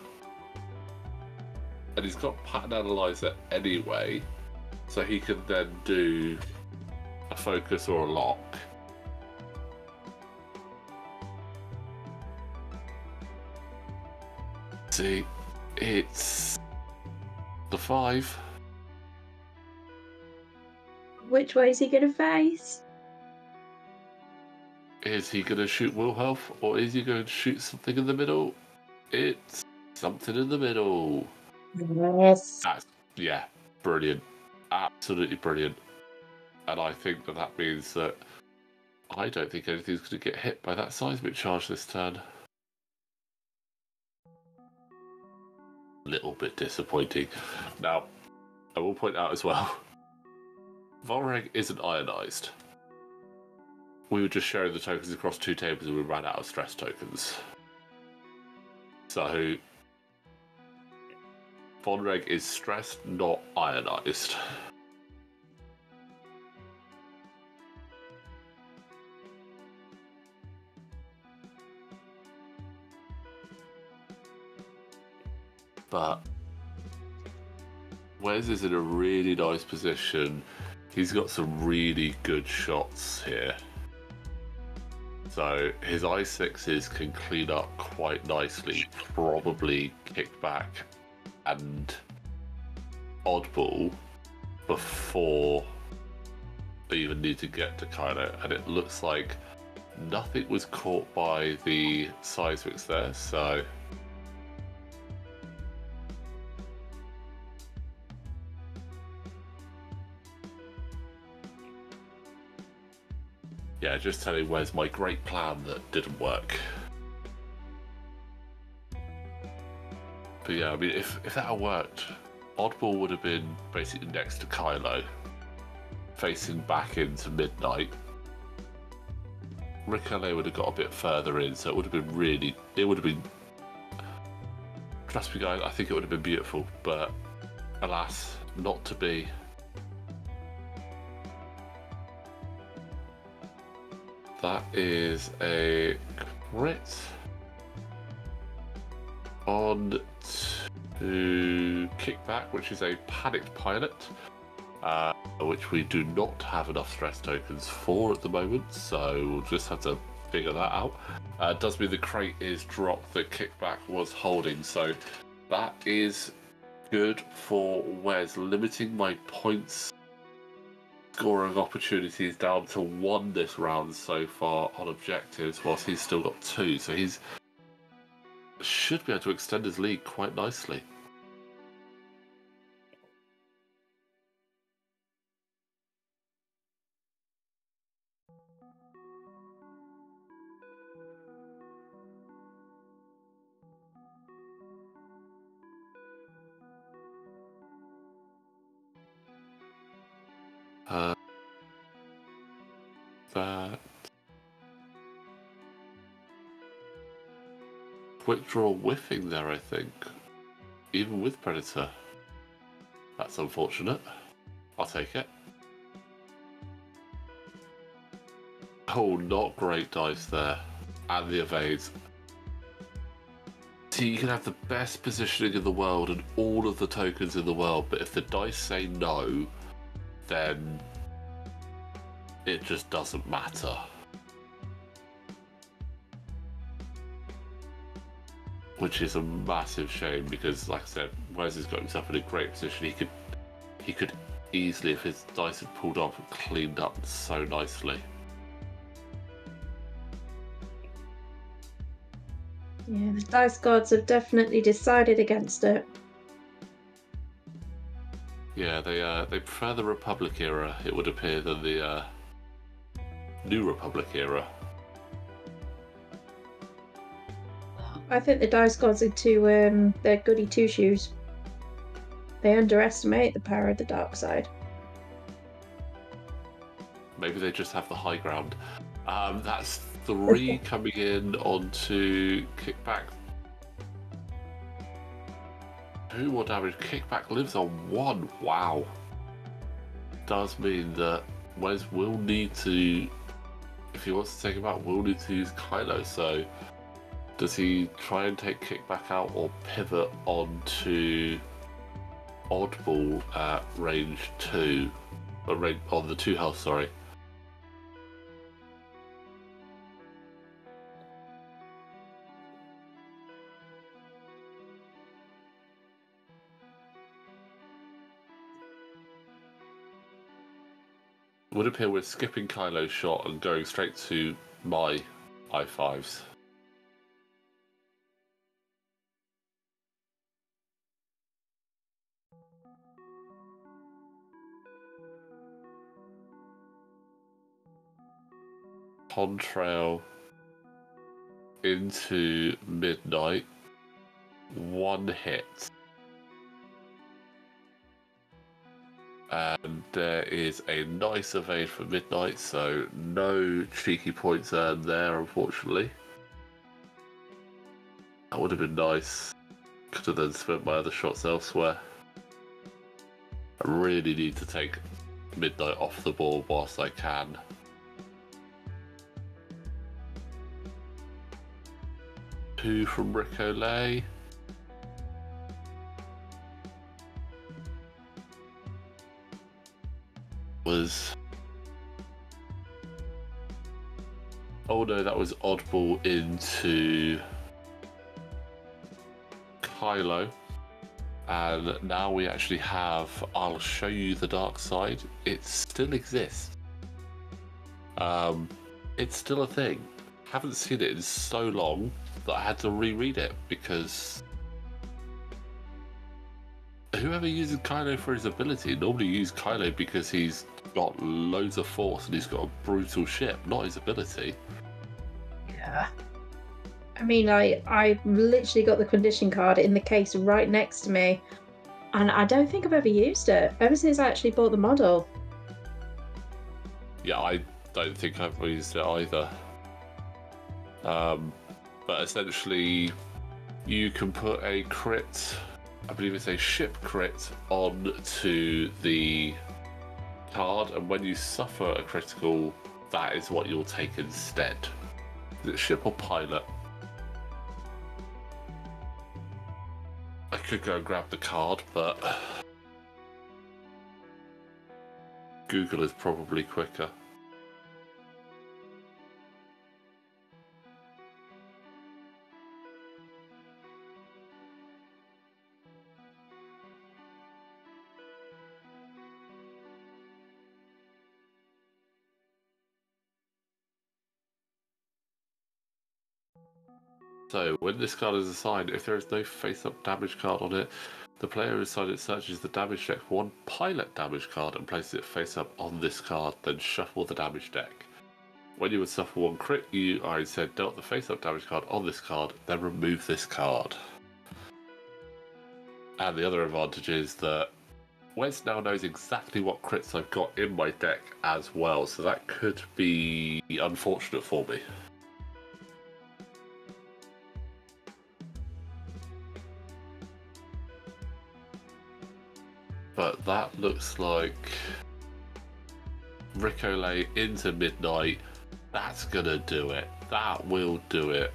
and he's got pattern analyzer anyway, so he can then do a focus or a lock. See, it's the 5.
Which way is he going to face?
Is he going to shoot Wilhuff, or is he going to shoot something in the middle? It's something in the middle.
Yes.
Yeah, brilliant. Absolutely brilliant. And I think that that means that I don't think anything's going to get hit by that seismic charge this turn. A little bit disappointing. Now, I will point out as well, Vonreg isn't ionized. We were just sharing the tokens across 2 tables and we ran out of stress tokens. So, Vonreg is stressed, not ionized. But Wes is in a really nice position. He's got some really good shots here. So his I6s can clean up quite nicely, probably Kickback and Oddball before they even need to get to Kylo. And it looks like nothing was caught by the seismics there, so yeah, just telling Wes my great plan that didn't work. But yeah, I mean, if that had worked, Oddball would have been basically next to Kylo, facing back into midnight. Ric Olié would have got a bit further in, so it would have been really, it would have been, trust me guys, I think it would have been beautiful, but alas, not to be. That is a crit on to Kickback, which is a panicked pilot, which we do not have enough stress tokens for at the moment, so we'll just have to figure that out. It does mean the crate is dropped that Kickback was holding, so that is good for Wes, limiting my points scoring opportunities down to 1 this round so far on objectives, whilst he's still got 2, so he's should be able to extend his lead quite nicely. That quick draw whiffing there, I think, even with Predator. That's unfortunate. I'll take it. Oh, not great dice there, and the evades. See, you can have the best positioning in the world and all of the tokens in the world, but if the dice say no, then it just doesn't matter. Which is a massive shame because, like I said, Wes has got himself in a great position. He could easily, if his dice had pulled off, and cleaned up so nicely.
Yeah, the dice gods have definitely decided against it.
Yeah, they prefer the Republic era, it would appear, than the New Republic era.
I think the dice gods are too, they're goody two-shoes. They underestimate the power of the dark side.
Maybe they just have the high ground. That's 3 coming in onto Kickback. 2 more damage. Kickback lives on 1. Wow. Does mean that Wes will need to, if he wants to take him out, will need to use Kylo. So does he try and take Kickback out or pivot onto Oddball at range 2? On the 2 health, sorry. Would appear we're skipping Kylo's shot and going straight to my I5s. Contrail into midnight. One hit. And there is a nice evade for midnight, so no cheeky points earned there, unfortunately. That would have been nice. Could have then spent my other shots elsewhere. I really need to take midnight off the board whilst I can. Two from Ric Olié. Oh no, that was oddball into Kylo. And now we actually have, I'll show you the dark side. It still exists. It's still a thing. Haven't seen it in so long that I had to reread it because whoever uses Kylo for his ability normally use Kylo because he's got loads of force and he's got a brutal ship, not his ability.
Yeah. I mean, I literally got the condition card in the case right next to me, and I don't think I've ever used it ever since I actually bought the model.
Yeah, I don't think I've used it either. But essentially, you can put a crit, I believe it's a ship crit, onto the card, and when you suffer a critical, that is what you'll take instead. Is it ship or pilot? I could go and grab the card, but Google is probably quicker. So, when this card is assigned, if there is no face-up damage card on it, the player who assigned it searches the damage deck for one pilot damage card and places it face-up on this card, then shuffle the damage deck. When you would suffer one crit, you are instead dealt the face-up damage card on this card, then remove this card. And the other advantage is that Wes now knows exactly what crits I've got in my deck as well, so that could be unfortunate for me. But that looks like Ric Olié into midnight. That's gonna do it. That will do it.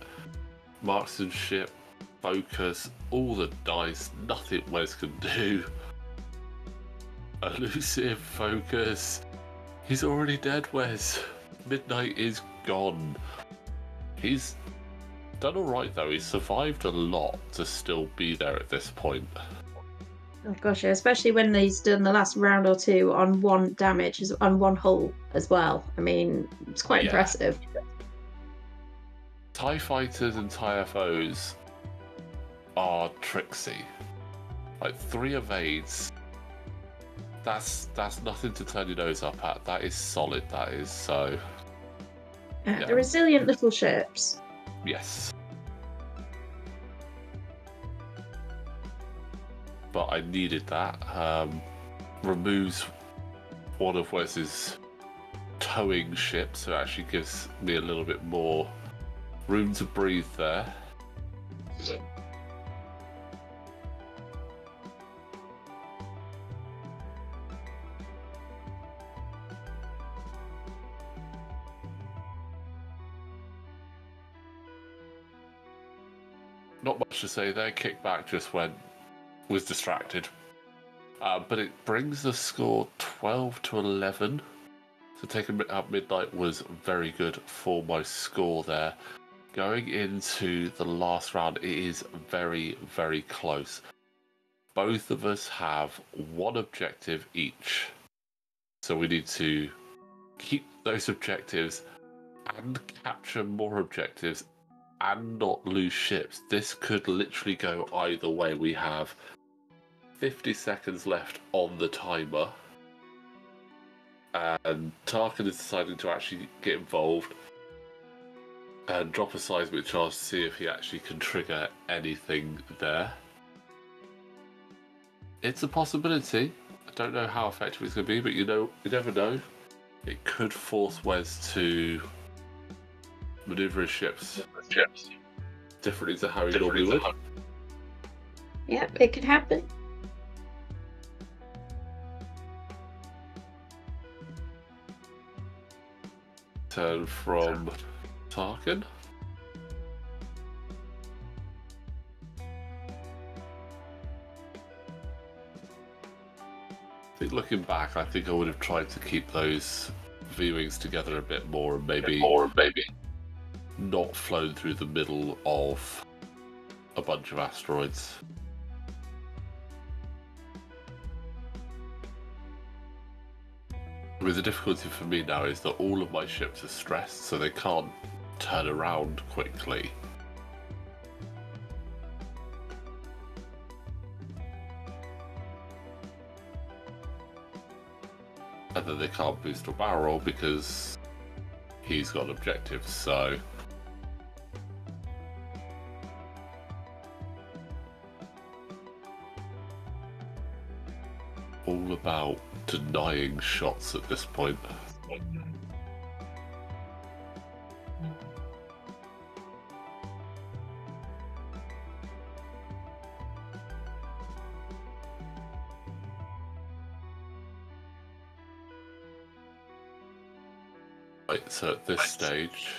Marksmanship, focus, all the dice, nothing Wes can do. Elusive, focus. He's already dead, Wes. Midnight is gone. He's done alright though. He's survived a lot to still be there at this point.
Oh gosh, yeah, especially when he's done the last round or two on one damage, on one hull as well. I mean, it's quite impressive.
TIE fighters and TIE FOs are tricksy. Like 3 evades, that's nothing to turn your nose up at. That is solid, that is, so...
Yeah. They're resilient little ships.
Yes. But I needed that. Removes one of Wes's towing ships, so it actually gives me a little bit more room to breathe there. Not much to say there. Kickback just was distracted. But it brings the score 12 to 11. So taking out midnight was very good for my score there. Going into the last round, it is very, very close. Both of us have one objective each. So we need to keep those objectives and capture more objectives and not lose ships. This could literally go either way. We have 50 seconds left on the timer, and Tarkin is deciding to actually get involved. And drop a seismic charge to see if he actually can trigger anything there. It's a possibility. I don't know how effective it's going to be, but you never know. It could force Wes to maneuver his ships differently to how he normally would.
Yep, it could happen.
Turn from Tarkin. I think looking back, I think I would have tried to keep those V-wings together a bit more and maybe not flown through the middle of a bunch of asteroids. I mean, the difficulty for me now is that all of my ships are stressed, so they can't turn around quickly. And then they can't boost or barrel roll because he's got an objective, so... all about denying shots at this point. Right, so at this stage,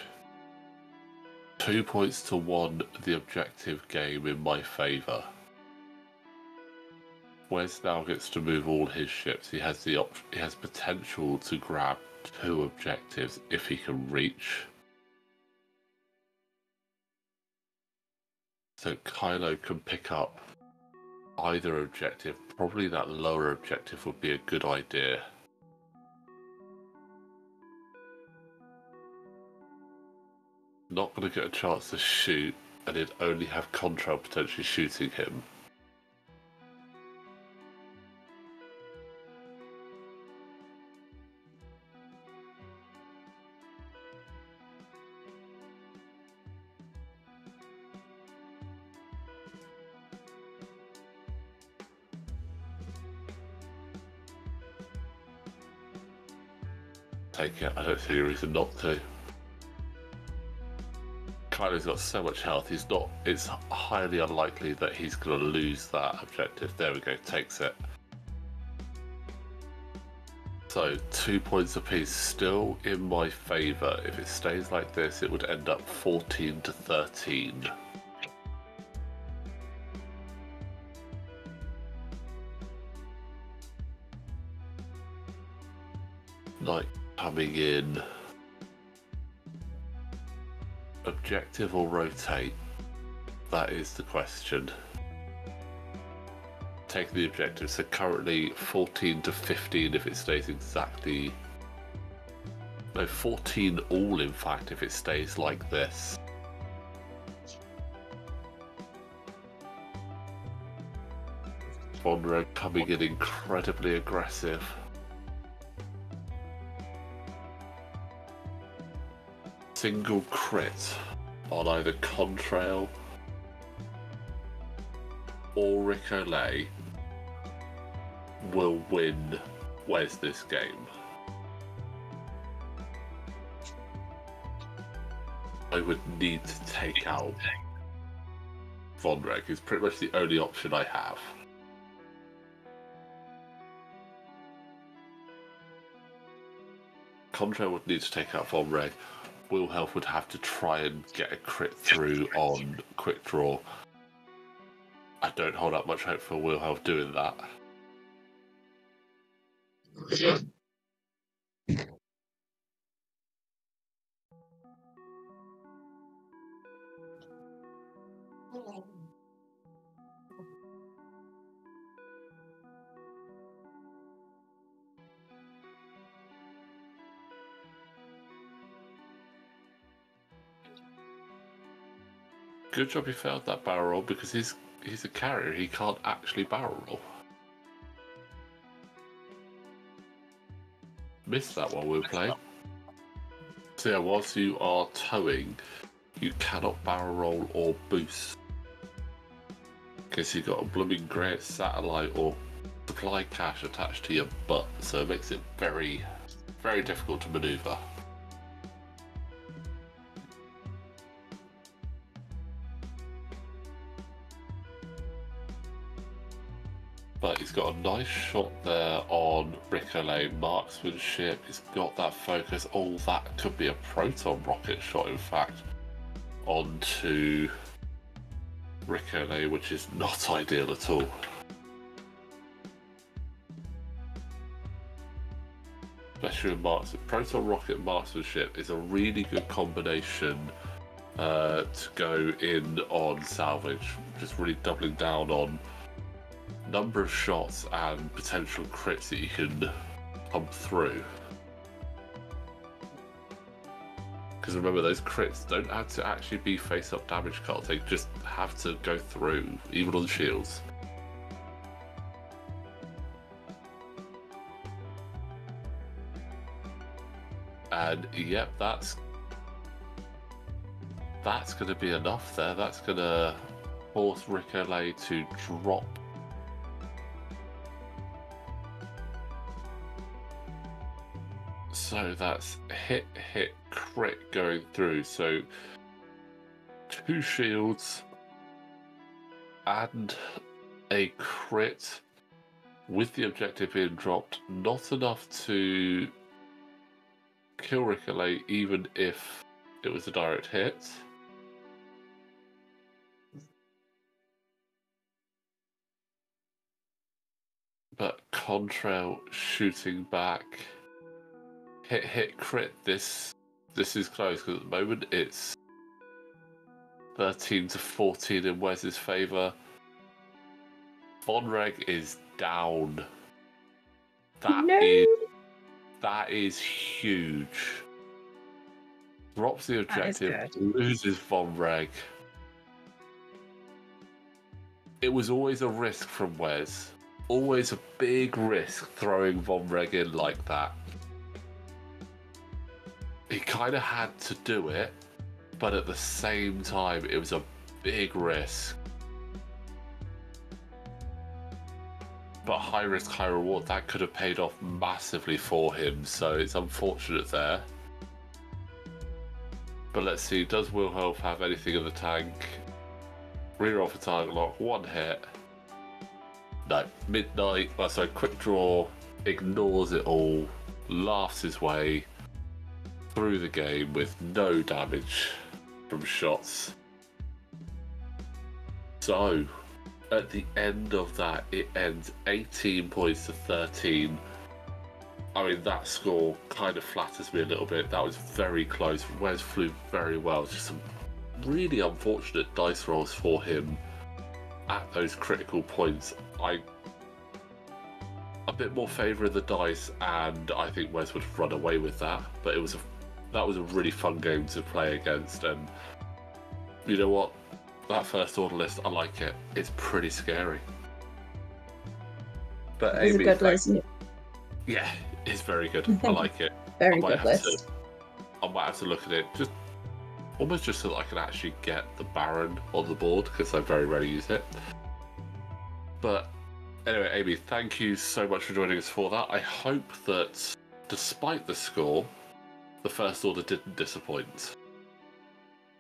2 points to 1 the objective game in my favour. Wes now gets to move all his ships. He has potential to grab 2 objectives if he can reach. So Kylo can pick up either objective. Probably that lower objective would be a good idea. Not going to get a chance to shoot, and he'd only have Contrail potentially shooting him. Take it, I don't see a reason not to. Kylo's got so much health, it's highly unlikely that he's going to lose that objective. There we go, takes it. So 2 points apiece, still in my favour. If it stays like this, it would end up 14 to 13. Knight coming in. Objective or rotate? That is the question. Take the objective, so currently 14 to 15 if it stays exactly... no, 14 all in fact if it stays like this. Vonreg coming in incredibly aggressive. Single crit on either Contrail or Ric Olié will win Wes this game. I would need to take out Vonreg. It's pretty much the only option I have. Contrail would need to take out Vonreg. Wilhuff would have to try and get a crit through on quick draw. I don't hold up much hope for Wilhuff doing that. Good job he failed that barrel roll because he's a carrier, he can't actually barrel roll. Missed that while we were playing. So yeah, whilst you are towing, you cannot barrel roll or boost. Because you've got a blooming great satellite or supply cache attached to your butt, so it makes it very, very difficult to maneuver. But he's got a nice shot there on Ric Olié, Marksmanship. He's got that focus. Oh, that could be a proton rocket shot, in fact, onto Ric Olié, which is not ideal at all. Especially with proton rocket marksmanship is a really good combination to go in on salvage, just really doubling down on number of shots and potential crits that you can pump through. Because remember, those crits don't have to actually be face-up damage cards, they just have to go through, even on shields. And yep, that's going to be enough there. That's going to force Ric Olié to drop. So that's hit, crit going through. So 2 shields and a crit with the objective being dropped. Not enough to kill Ric Olié, even if it was a direct hit. But Contrail shooting back. Hit, crit. This is close, because at the moment it's 13 to 14 in Wes's favour. Vonreg is down. That is huge. Drops the objective, loses Vonreg. It was always a risk from Wes. Always a big risk throwing Vonreg in like that. He kind of had to do it, but at the same time, it was a big risk. But high risk, high reward, that could have paid off massively for him, so it's unfortunate there. But let's see, does Wilhuff have anything in the tank? Reroll for target lock, 1 hit. No, midnight, sorry, quick draw, ignores it all, laughs his way through the game with no damage from shots. So, at the end of that, it ends 18 points to 13. I mean, that score kind of flatters me a little bit. That was very close. Wes flew very well. Just some really unfortunate dice rolls for him at those critical points. A bit more favour of the dice, and I think Wes would run away with that. But that was a really fun game to play against, and you know what? That first order list, I like it. It's pretty scary. But
It's
Amy,
a good list.
Yeah, it's very good. I like it.
Very good list.
I might have to look at it almost just so that I can actually get the Baron on the board, because I very rarely use it. But anyway, Amy, thank you so much for joining us for that. I hope that despite the score, the first order didn't disappoint.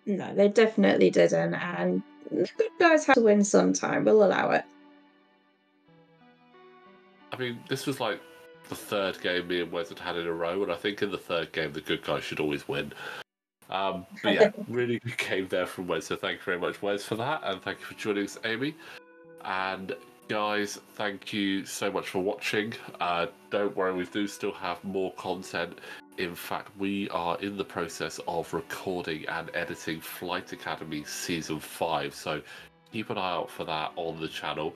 No, they definitely didn't, and the good guys have to win sometime. We'll allow it.
I mean, this was like the 3rd game me and Wes had in a row, and I think in the 3rd game the good guys should always win. But yeah, really good game there from Wes, so thank you very much, Wes, for that, and thank you for joining us, Amy. And guys, thank you so much for watching. Don't worry, we do still have more content. In fact, we are in the process of recording and editing Flight Academy Season 5, so keep an eye out for that on the channel.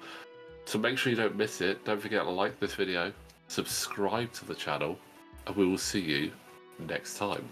So make sure you don't miss it. Don't forget to like this video, subscribe to the channel, and we will see you next time.